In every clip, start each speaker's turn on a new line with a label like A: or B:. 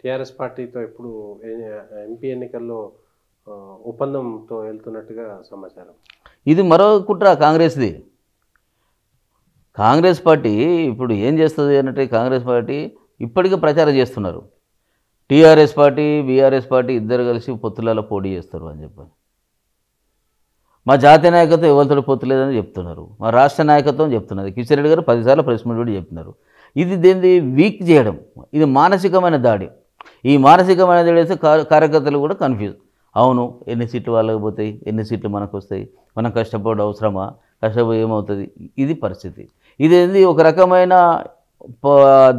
A: TRS పార్టీతో ఇప్పుడు MP ఎన్నికల్లో ఒప్పందంతో వెళ్తున్నట్టుగా సమాచారం.
B: ఇది మరో కుట్ర కాంగ్రెస్ది. కాంగ్రెస్ పార్టీ ఇప్పుడు ఏం చేస్తుంది అంటే, కాంగ్రెస్ పార్టీ ఇప్పటికే ప్రచారం చేస్తున్నారు. టీఆర్ఎస్ పార్టీ బీఆర్ఎస్ పార్టీ ఇద్దరు కలిసి పొత్తులలో పోటీ చేస్తారు అని చెప్పి. మా జాతీయ నాయకత్వం ఎవరితో పొత్తు లేదని చెప్తున్నారు. మా రాష్ట్ర నాయకత్వం చెప్తున్నది. కిషన్ రెడ్డి గారు 10 సార్లు ప్రెస్ మీట్ కూడా చెప్తున్నారు. ఇది దేనిది వీక్ చేయడం, ఇది మానసికమైన దాడి. ఈ మానసికమైన దాడి వేస్తే కార్యకర్తలు కూడా కన్ఫ్యూజ్. అవును, ఎన్ని సీట్లు వాళ్ళకి పోతాయి, ఎన్ని సీట్లు మనకు వస్తాయి, మనం కష్టపడడం అవసరమా, కష్టపడి ఏమవుతుంది, ఇది పరిస్థితి. ఇదేంది ఒక రకమైన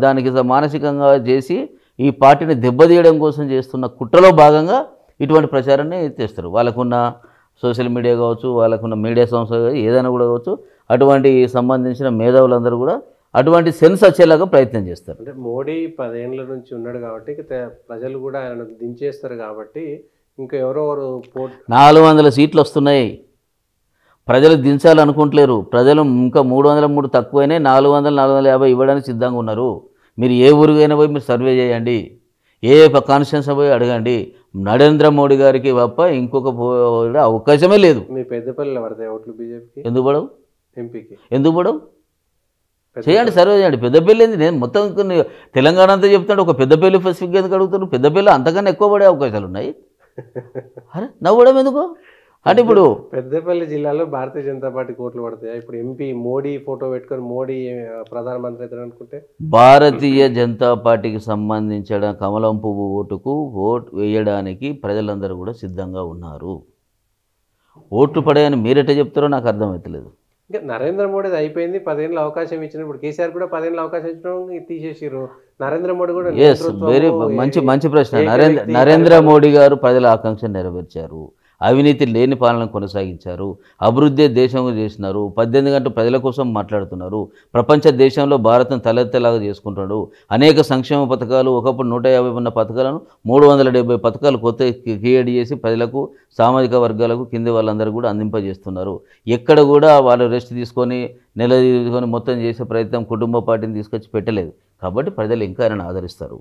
B: దానికి మానసికంగా చేసి ఈ పార్టీని దెబ్బతీయడం కోసం చేస్తున్న కుట్రలో భాగంగా ఇటువంటి ప్రచారాన్ని చేస్తారు. వాళ్ళకున్న సోషల్ మీడియా కావచ్చు, వాళ్ళకున్న మీడియా సంస్థ ఏదైనా కూడా కావచ్చు, అటువంటి సంబంధించిన మేధావులందరూ కూడా అటువంటి సెన్స్ వచ్చేలాగా ప్రయత్నం చేస్తారు.
A: అంటే మోడీ 10 ఏళ్ళ నుంచి ఉన్నాడు కాబట్టి ప్రజలు కూడా ఆయన దించేస్తారు కాబట్టి ఇంకా ఎవరెవరు
B: 400 సీట్లు వస్తున్నాయి. ప్రజలు దించాలనుకుంటలేరు. ప్రజలు ఇంకా 303 తక్కువైనా 400, 450 ఇవ్వడానికి సిద్ధంగా ఉన్నారు. మీరు ఏ ఊరికైనా పోయి మీరు సర్వే చేయండి, ఏ కాన్స్టిట్యూన్స్ పోయి అడగండి. నరేంద్ర మోడీ గారికి తప్ప ఇంకొక అవకాశమే లేదు.
A: మీ పెద్దపల్లిలో పడతాయి ఓట్లు బీజేపీకి?
B: ఎందుకు పడవు?
A: ఎంపీకి
B: ఎందుకు పడవు? చేయండి, సర్వే చేయండి. పెద్దపల్లి ఏంది, నేను మొత్తం తెలంగాణ అంతా చెప్తాడు, ఒక పెద్దపల్లి స్పెసిఫిక్గా ఎందుకు అడుగుతారు? పెద్దపల్లి అంతకన్నా ఎక్కువ పడే అవకాశాలు ఉన్నాయి. అరే నవ్వడం ఎందుకు అంటే, ఇప్పుడు
A: పెద్దపల్లి జిల్లాలో భారతీయ జనతా పార్టీ ఓట్లు పడతాయి. ఇప్పుడు ఎంపీ మోడీ ఫోటో పెట్టుకొని మోడీ ప్రధానమంత్రి అవుతాడు అనుకుంటే,
B: భారతీయ జనతా పార్టీకి సంబంధించిన కమలం పువ్వు ఓటుకు ఓటు వేయడానికి ప్రజలందరూ కూడా సిద్ధంగా ఉన్నారు. ఓట్లు పడాయని మీరెట్టే చెప్తారో నాకు అర్థమవుతలేదు.
A: ఇంకా నరేంద్ర మోడీది అయిపోయింది. 10 ఏళ్ళ అవకాశం ఇచ్చినప్పుడు కేసీఆర్ కూడా 10 ఏళ్ళ అవకాశం ఇచ్చిన తీసేసారు. నరేంద్ర మోడీ కూడా
B: వెరీ మంచి ప్రశ్న. నరేంద్ర మోడీ గారు ప్రజల ఆకాంక్ష నెరవేర్చారు. అవినీతి లేని పాలన కొనసాగించారు. అభివృద్ధి దేశంగా చేసినారు. 18 గంటలు ప్రజల కోసం మాట్లాడుతున్నారు. ప్రపంచ దేశంలో భారత్ను తలెత్తలాగా చేసుకుంటున్నాడు. అనేక సంక్షేమ పథకాలు, ఒకప్పుడు 150 ఉన్న పథకాలను 370 పథకాలు కొత్త క్రియేట్ చేసి ప్రజలకు, సామాజిక వర్గాలకు, కింది వాళ్ళందరూ కూడా అందింపజేస్తున్నారు. ఎక్కడ కూడా వాళ్ళు రెస్ట్ తీసుకొని నెల తీసుకొని మొత్తం చేసే ప్రయత్నం కుటుంబ పార్టీని తీసుకొచ్చి పెట్టలేదు. కాబట్టి ప్రజలు ఇంకా ఆయనను ఆదరిస్తారు.